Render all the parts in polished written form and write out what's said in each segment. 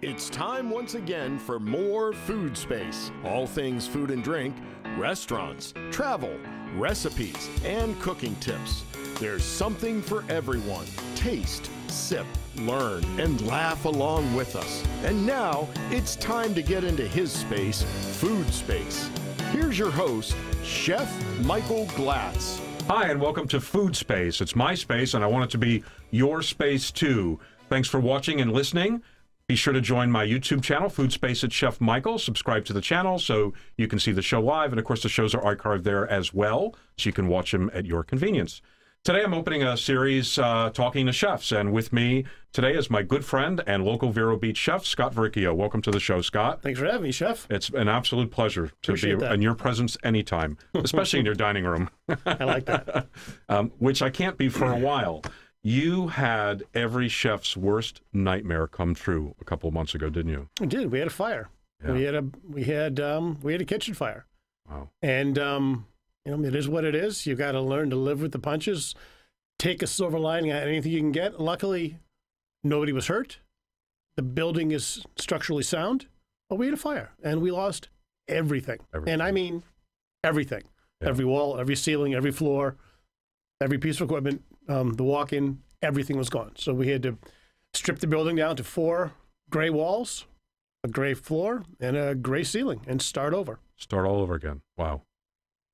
It's time once again for more Food Space. All things food and drink, restaurants, travel, recipes, and cooking tips. There's something for everyone. Taste, sip, learn, and laugh along with us. And now it's time to get into his space, Food Space. Here's your host, Chef Michael Glatz. Hi, and welcome to Food Space. It's my space, and I want it to be your space, too. Thanks for watching and listening. Be sure to join my YouTube channel, Food Space at Chef Michael. Subscribe to the channel so you can see the show live. And, of course, the shows are archived there as well, so you can watch them at your convenience. Today, I'm opening a series talking to chefs. And with me today is my good friend and local Vero Beach chef, Scott Vericchio. Welcome to the show, Scott. Thanks for having me, Chef. It's an absolute pleasure to be in your presence anytime, especially in your dining room. I like that. Which I can't be for a while. You had every chef's worst nightmare come true a couple of months ago, didn't you? We did. We had a fire. Yeah. We had a kitchen fire. Wow. And it is what it is. You got to learn to live with the punches. Take a silver lining on anything you can get. Luckily, nobody was hurt. The building is structurally sound, but we had a fire and we lost everything. And I mean everything. Yeah. Every wall, every ceiling, every floor, every piece of equipment. The walk-in, everything was gone. So we had to strip the building down to 4 gray walls, a gray floor, and a gray ceiling, and start over. Start all over again. Wow.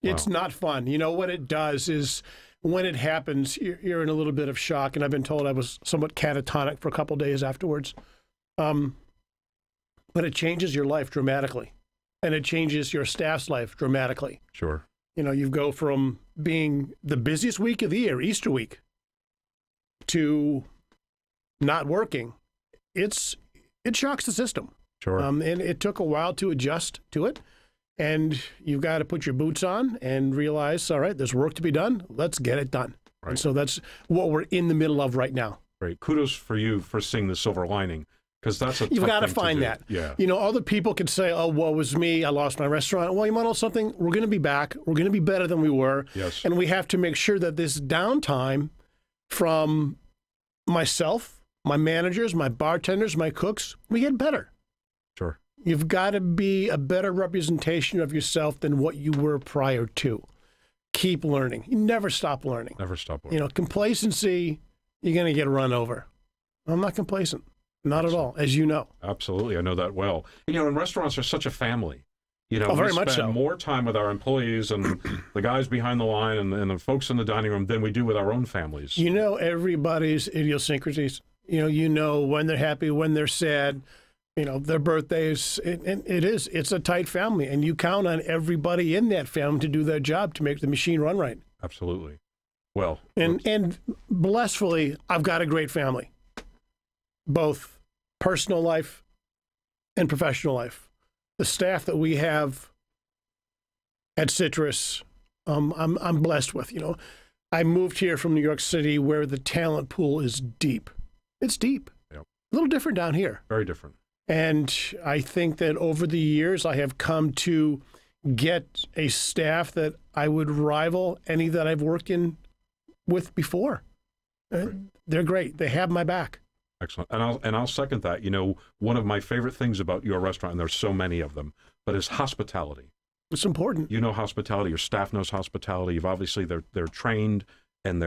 It's not fun. You know, what it does is when it happens, you're in a little bit of shock, and I've been told I was somewhat catatonic for a couple days afterwards. But it changes your life dramatically, and it changes your staff's life dramatically. Sure. You know, you go from being the busiest week of the year, Easter week, to not working. It shocks the system. Sure. And it took a while to adjust to it. And you've got to put your boots on and realize, all right, there's work to be done. Let's get it done. Right. And so that's what we're in the middle of right now. Great. Kudos for you for seeing the silver lining. Because that's you've got to thing find do. that. Yeah. You know, other people could say, "Oh, woe was me. I lost my restaurant." Well, you want to know something? We're going to be back. We're going to be better than we were. Yes. And we have to make sure that this downtime from myself, my managers, my bartenders, my cooks, we get better. Sure. You've got to be a better representation of yourself than what you were prior to. Keep learning. You never stop learning. Never stop learning. You know, complacency, you're going to get run over. I'm not complacent. Not at all, as you know. Absolutely. I know that well. You know, and restaurants are such a family. You know, very we much spend so. more time with our employees and the guys behind the line and the folks in the dining room than we do with our own families. You know everybody's idiosyncrasies. You know when they're happy, when they're sad, you know, their birthdays. It's a tight family, and you count on everybody in that family to do their job to make the machine run right. Absolutely. Well. And blissfully, I've got a great family. Both personal life and professional life. The staff that we have at Citrus, I'm blessed with. You know, I moved here from New York City where the talent pool is deep. It's deep. Yep. A little different down here. Very different. And I think that over the years, I have come to get a staff that I would rival any that I've worked in with before. They're great. They have my back. Excellent. And I'll second that. You know, one of my favorite things about your restaurant, and there's so many of them, but is hospitality. It's important. You know hospitality. Your staff knows hospitality. You've obviously they're trained and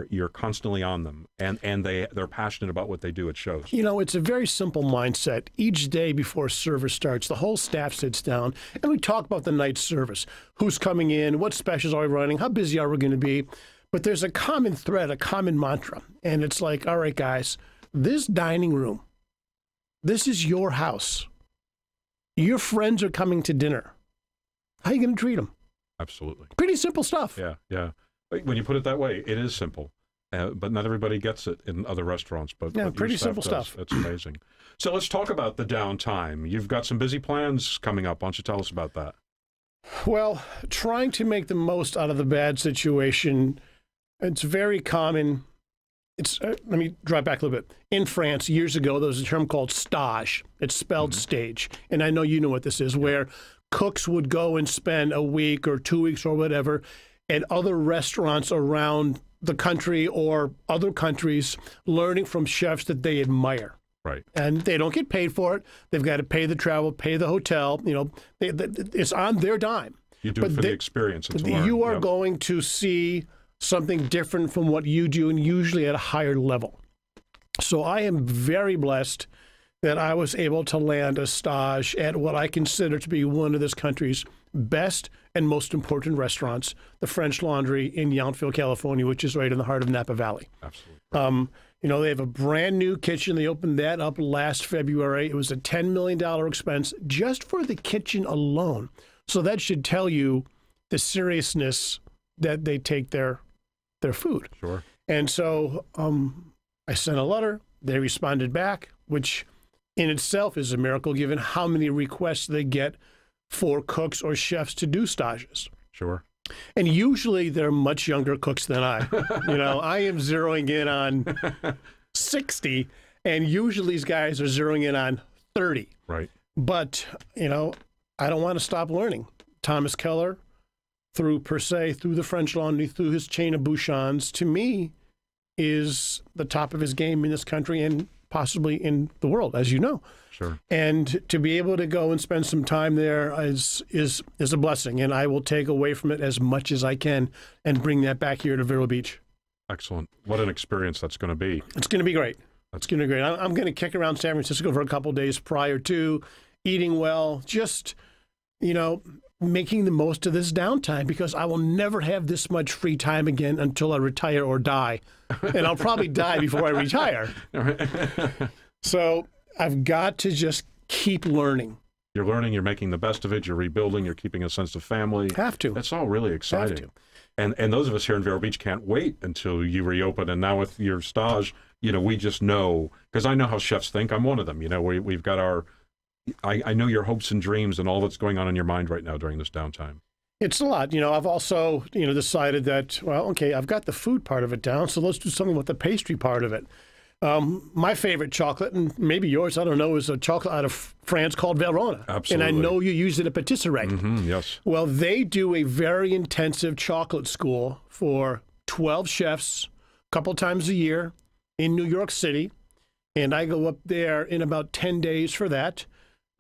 you're constantly on them and they're passionate about what they do. It shows. You know, it's a very simple mindset. Each day before service starts, the whole staff sits down and we talk about the night's service. Who's coming in? What specials are we running? How busy are we going to be? But there's a common thread, a common mantra, and it's like, all right, guys. This dining room, this is your house. Your friends are coming to dinner. How are you going to treat them? Absolutely. Pretty simple stuff. Yeah, yeah. When you put it that way, it is simple. But not everybody gets it in other restaurants. But pretty simple stuff. That's amazing. So let's talk about the downtime. You've got some busy plans coming up. Why don't you tell us about that? Well, trying to make the most out of the bad situation, it's very common. Let me drive back a little bit. In France, years ago, there was a term called stage. It's spelled stage. And I know you know what this is, where cooks would go and spend a week or 2 weeks or whatever at other restaurants around the country or other countries learning from chefs that they admire. Right. And they don't get paid for it. They've got to pay the travel, pay the hotel. It's on their dime. You do it for the experience. And to learn. You are going to see something different from what you do, and usually at a higher level. So I am very blessed that I was able to land a stage at what I consider to be one of this country's best and most important restaurants, the French Laundry in Yountville, California, which is right in the heart of Napa Valley. Absolutely. They have a brand new kitchen. They opened that up last February. It was a $10 million expense just for the kitchen alone. So that should tell you the seriousness that they take their food. Sure. And so I sent a letter. They responded back, which in itself is a miracle given how many requests they get for cooks or chefs to do stages. Sure. And usually they're much younger cooks than I. I am zeroing in on 60, and usually these guys are zeroing in on 30. Right. But, I don't want to stop learning. Thomas Keller, through Per Se, through the French Laundry, through his chain of Bouchons, to me, is the top of his game in this country and possibly in the world, as you know. Sure. And to be able to go and spend some time there is a blessing, and I will take away from it as much as I can and bring that back here to Vero Beach. Excellent. What an experience that's going to be. It's going to be great. It's going to be great. I'm going to kick around San Francisco for a couple of days prior to eating well, just, making the most of this downtime, because I will never have this much free time again until I retire or die. And I'll probably die before I retire. So I've got to just keep learning. You're learning, you're making the best of it, you're rebuilding, you're keeping a sense of family. Have to. That's all really exciting. And those of us here in Vero Beach can't wait until you reopen. And now with your stage, we just know, because I know how chefs think. I'm one of them. We've got our, I know your hopes and dreams and all that's going on in your mind right now during this downtime. It's a lot. I've also, decided that, I've got the food part of it down, so let's do something with the pastry part of it. My favorite chocolate, and maybe yours, I don't know, is a chocolate out of France called Verona. Absolutely. And I know you use it at Patisserie. Yes. Well, they do a very intensive chocolate school for 12 chefs a couple times a year in New York City, and I go up there in about 10 days for that.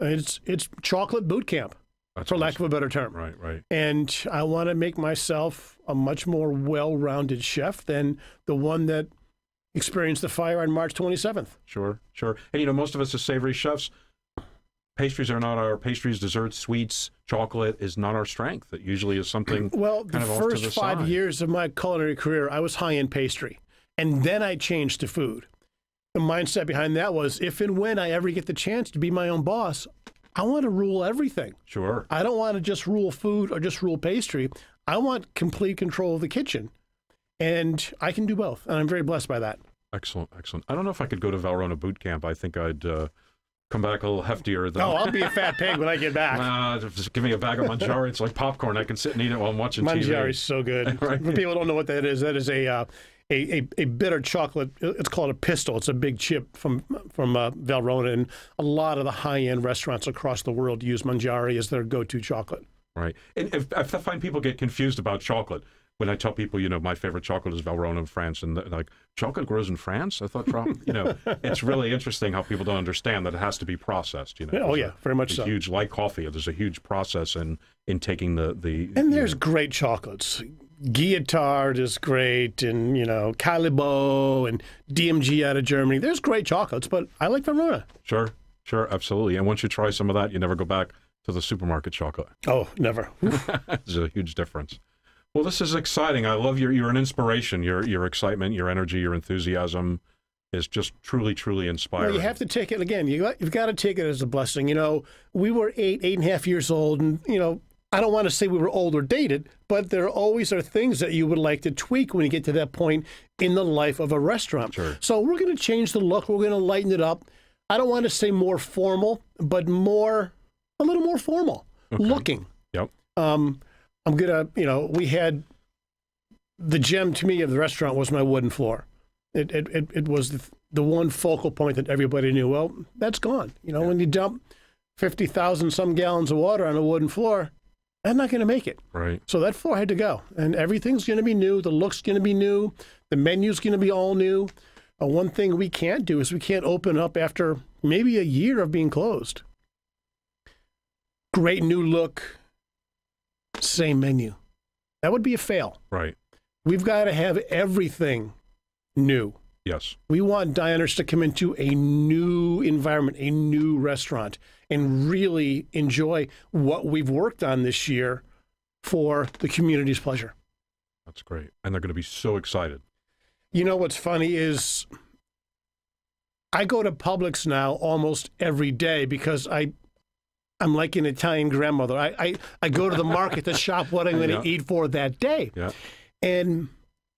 It's chocolate boot camp. That's for awesome. lack of a better term. Right. And I want to make myself a much more well-rounded chef than the one that experienced the fire on March 27th. Sure. And, most of us as savory chefs, pastries are not our pastries, desserts, sweets, chocolate is not our strength. It usually is something Well, the kind of first off to the 5 side. years of my culinary career, I was high-end pastry. And then I changed to food. The mindset behind that was, if and when I ever get the chance to be my own boss, I want to rule everything. Sure. I don't want to just rule food or just rule pastry. I want complete control of the kitchen. And I can do both. And I'm very blessed by that. Excellent. I don't know if I could go to Valrhona boot camp. I think I'd come back a little heftier than... Oh, I'll be a fat pig when I get back. Just give me a bag of Mangiare. It's like popcorn. I can sit and eat it while I'm watching TV. Mangiare is so good. Right. For people who don't know what that is a bitter chocolate. It's called a pistol. It's a big chip from Valrhona, and a lot of the high-end restaurants across the world use Mangiare as their go-to chocolate. Right. And if I find people get confused about chocolate, when I tell people, my favorite chocolate is Valrhona in France, and they're like, chocolate grows in France? I thought, it's really interesting how people don't understand that it has to be processed. Oh, yeah, very much so. Huge, like coffee, there's a huge process in taking the And there's great chocolates. Guittard is great, and, Calibo and DMG out of Germany. There's great chocolates, but I like Verona. Sure, absolutely. And once you try some of that, you never go back to the supermarket chocolate. Oh, never. There's a huge difference. Well, this is exciting. I love you're an inspiration. Your excitement, your energy, your enthusiasm is just truly, truly inspiring. Well, you have to take it, again, you've got to take it as a blessing. We were 8.5 years old, and, I don't want to say we were old or dated, but there always are things that you would like to tweak when you get to that point in the life of a restaurant. Sure. So we're going to change the look. We're going to lighten it up. I don't want to say more formal, but a little more formal looking. Yep. I'm going to, we had the gem to me of the restaurant was my wooden floor. It was the one focal point that everybody knew. Well, that's gone. When you dump 50,000 some gallons of water on a wooden floor, I'm not going to make it. Right. So that floor had to go. And everything's going to be new. The look's going to be new. The menu's going to be all new. One thing we can't do is we can't open up after maybe a year of being closed. Great new look, same menu. That would be a fail. Right. We've got to have everything new. Yes. We want diners to come into a new environment, a new restaurant, and really enjoy what we've worked on this year for the community's pleasure. That's great. And they're going to be so excited. You know what's funny is I go to Publix now almost every day because I'm like an Italian grandmother. I go to the market to shop what I'm going to eat for that day. Yeah. And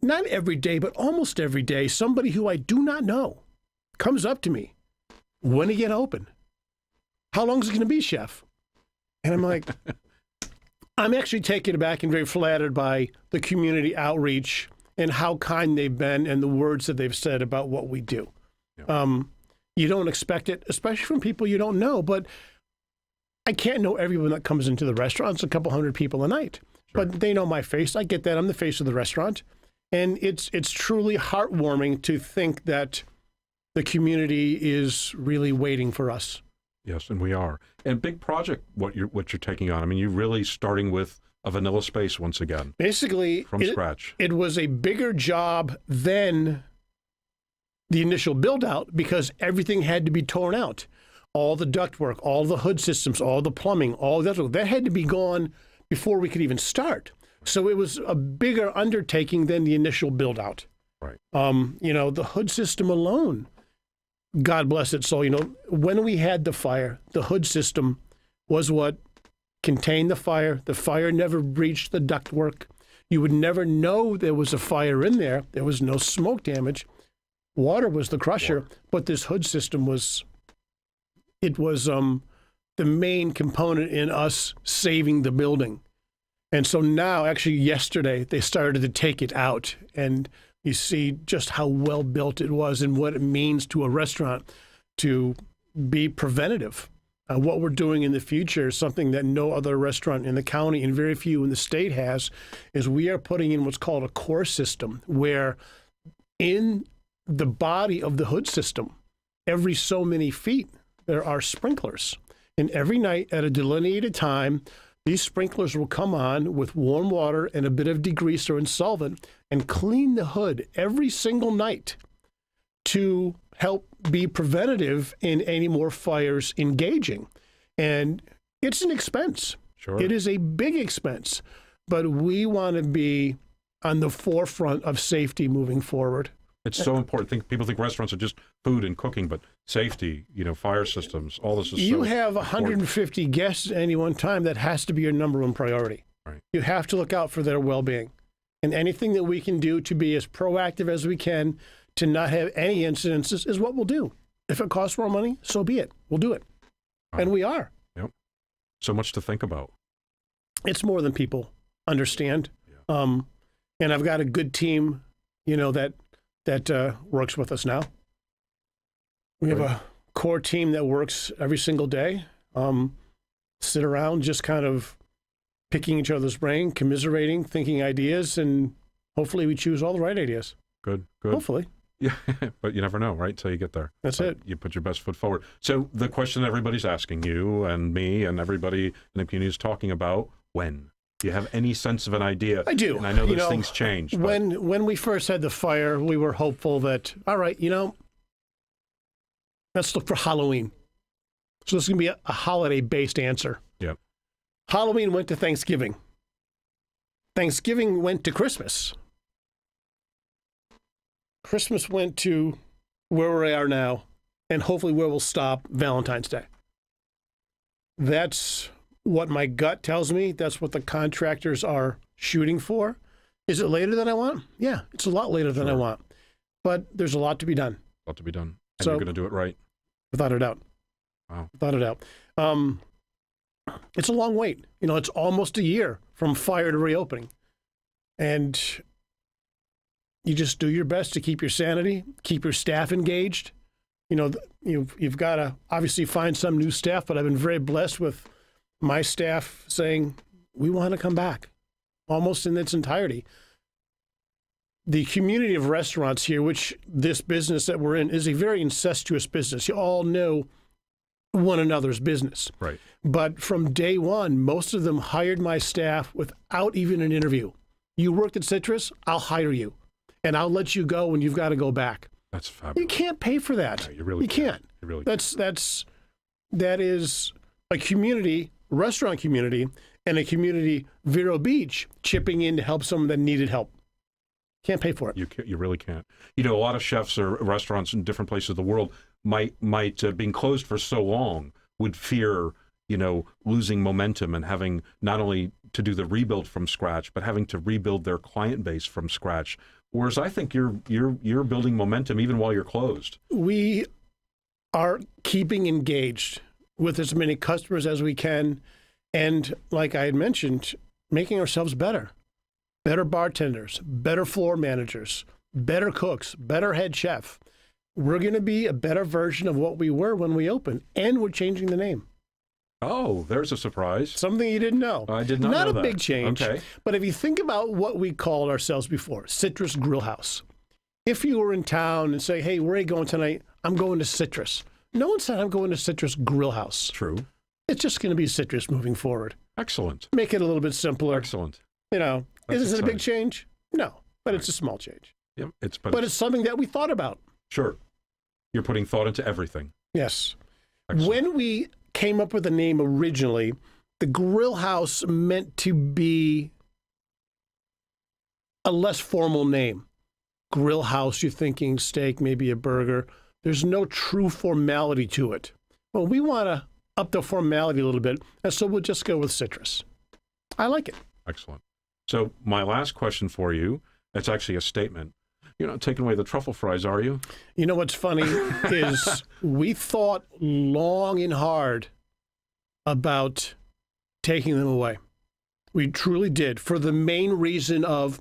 not every day, but almost every day, somebody who I do not know comes up to me. When are you going to open? How long is it going to be, chef? And I'm like, I'm actually taken aback and very flattered by the community outreach and how kind they've been and the words that they've said about what we do. Yeah. You don't expect it, especially from people you don't know, but I can't know everyone that comes into the restaurant. It's a couple hundred people a night, sure. But they know my face. I get that. I'm the face of the restaurant. And it's truly heartwarming to think that the community is really waiting for us. Yes, and we are. And big project, what you're taking on. I mean, you're really starting with a vanilla space once again. Basically, from scratch. It was a bigger job than the initial build out because everything had to be torn out. All the ductwork, all the hood systems, all the plumbing, all that had to be gone before we could even start. So it was a bigger undertaking than the initial build out. Right. You know, the hood system alone, God bless it. So, you know, when we had the fire, the hood system was what contained the fire. The fire never breached the ductwork. You would never know there was a fire in there. There was no smoke damage. Water was the crusher, but this hood system was, it was the main component in us saving the building. And so now, actually yesterday, they started to take it out, and you see just how well built it was and what it means to a restaurant to be preventative. What we're doing in the future is something that no other restaurant in the county and very few in the state has, is we are putting in what's called a core system, where in the body of the hood system, every so many feet, there are sprinklers. And every night at a delineated time, these sprinklers will come on with warm water and a bit of degreaser and solvent and clean the hood every single night to help be preventative in any more fires engaging. And it's an expense. Sure. It is a big expense, but we want to be on the forefront of safety moving forward. It's so important. People think restaurants are just food and cooking, but safety, you know, fire systems, all this is You so have 150 important. guests at any one time. That has to be your number one priority. Right. You have to look out for their well-being. And anything that we can do to be as proactive as we can to not have any incidences is what we'll do. If it costs more money, so be it. We'll do it. Right. And we are. Yep. So much to think about. It's more than people understand. Yeah. And I've got a good team, you know, that works with us now. We have a core team that works every single day, sit around just kind of picking each other's brain, commiserating, thinking ideas, and hopefully we choose all the right ideas. Good, good. Hopefully. Yeah, but you never know, right, until you get there. That's it. You put your best foot forward. So the question everybody's asking you and me and everybody in the community is talking about, when? Do you have any sense of an idea? I do. And I know those things change. When we first had the fire, we were hopeful that, all right, you know, let's look for Halloween. So this is going to be a holiday-based answer. Yep. Halloween went to Thanksgiving. Thanksgiving went to Christmas. Christmas went to where we are now, and hopefully where we'll stop, Valentine's Day. That's what my gut tells me. That's what the contractors are shooting for. Is it later than I want? Yeah, it's a lot later than I want. But there's a lot to be done. A lot to be done. And So- you're going to do it right. Without a doubt. Wow. Without a doubt. It's a long wait. You know, it's almost a year from fire to reopening. And you just do your best to keep your sanity, keep your staff engaged. You know, you've got to obviously find some new staff, but I've been very blessed with my staff saying, we want to come back almost in its entirety. the community of restaurants here, which this business that we're in is a very incestuous business. You all know one another's business. Right. But from day one, most of them hired my staff without even an interview. You worked at Citrus, I'll hire you. And I'll let you go when you've got to go back. That's fabulous. You can't pay for that. No, you really can't. You really That is a community, restaurant community, and a community, Vero Beach, chipping in to help someone that needed help. Can't pay for it. You really can't. You know, a lot of chefs or restaurants in different places of the world might being closed for so long would fear, you know, losing momentum and having not only to do the rebuild from scratch, but having to rebuild their client base from scratch. Whereas I think you're building momentum even while you're closed. We are keeping engaged with as many customers as we can, and like I had mentioned, making ourselves better. Better bartenders, better floor managers, better cooks, better head chef. We're going to be a better version of what we were when we opened, and we're changing the name. Oh, there's a surprise. Something you didn't know. I did not know that. Not a big change. Okay. But if you think about what we called ourselves before, Citrus Grillhouse. If you were in town and say, hey, where are you going tonight? I'm going to Citrus. No one said I'm going to Citrus Grillhouse. True. It's just going to be Citrus moving forward. Excellent. Make it a little bit simpler. Excellent. You know, is it a big change? No, but It's a small change. Yep. But it's something that we thought about. Sure. You're putting thought into everything. Yes. Excellent. When we came up with the name originally, the Grillhouse meant to be a less formal name. Grillhouse, you're thinking steak, maybe a burger. There's no true formality to it. Well, we want to up the formality a little bit, and so we'll just go with Citrus. I like it. Excellent. So my last question for you, it's actually a statement. You're not taking away the truffle fries, are you? You know what's funny is we thought long and hard about taking them away. We truly did, for the main reason of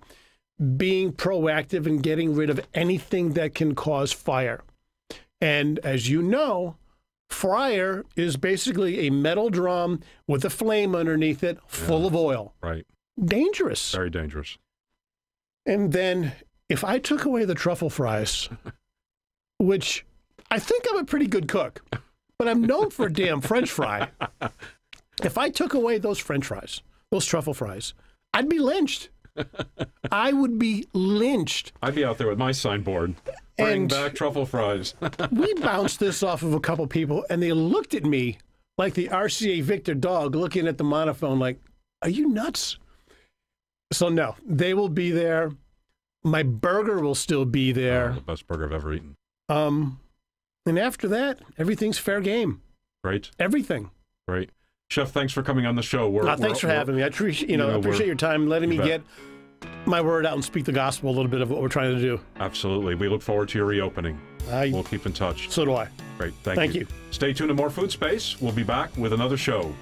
being proactive and getting rid of anything that can cause fire. And as you know, fryer is basically a metal drum with a flame underneath it full of oil. Right. Dangerous. Very dangerous. And then if I took away the truffle fries, which I think I'm a pretty good cook, but I'm known for a damn French fry. If I took away those French fries, those truffle fries, I'd be lynched. I would be lynched. I'd be out there with my signboard. Bring back truffle fries. We bounced this off of a couple people, and they looked at me like the RCA Victor dog looking at the monophone like, are you nuts? So no, they will be there. My burger will still be there. Oh, the best burger I've ever eaten. And after that, everything's fair game. Great. Everything. Great. Chef, thanks for coming on the show. Thanks for having me. I appreciate your time, letting me get my word out and speak the gospel a little bit of what we're trying to do. Absolutely. We look forward to your reopening. We'll keep in touch. So do I. Great. Thank you. Thank you. Stay tuned to more Food Space. We'll be back with another show.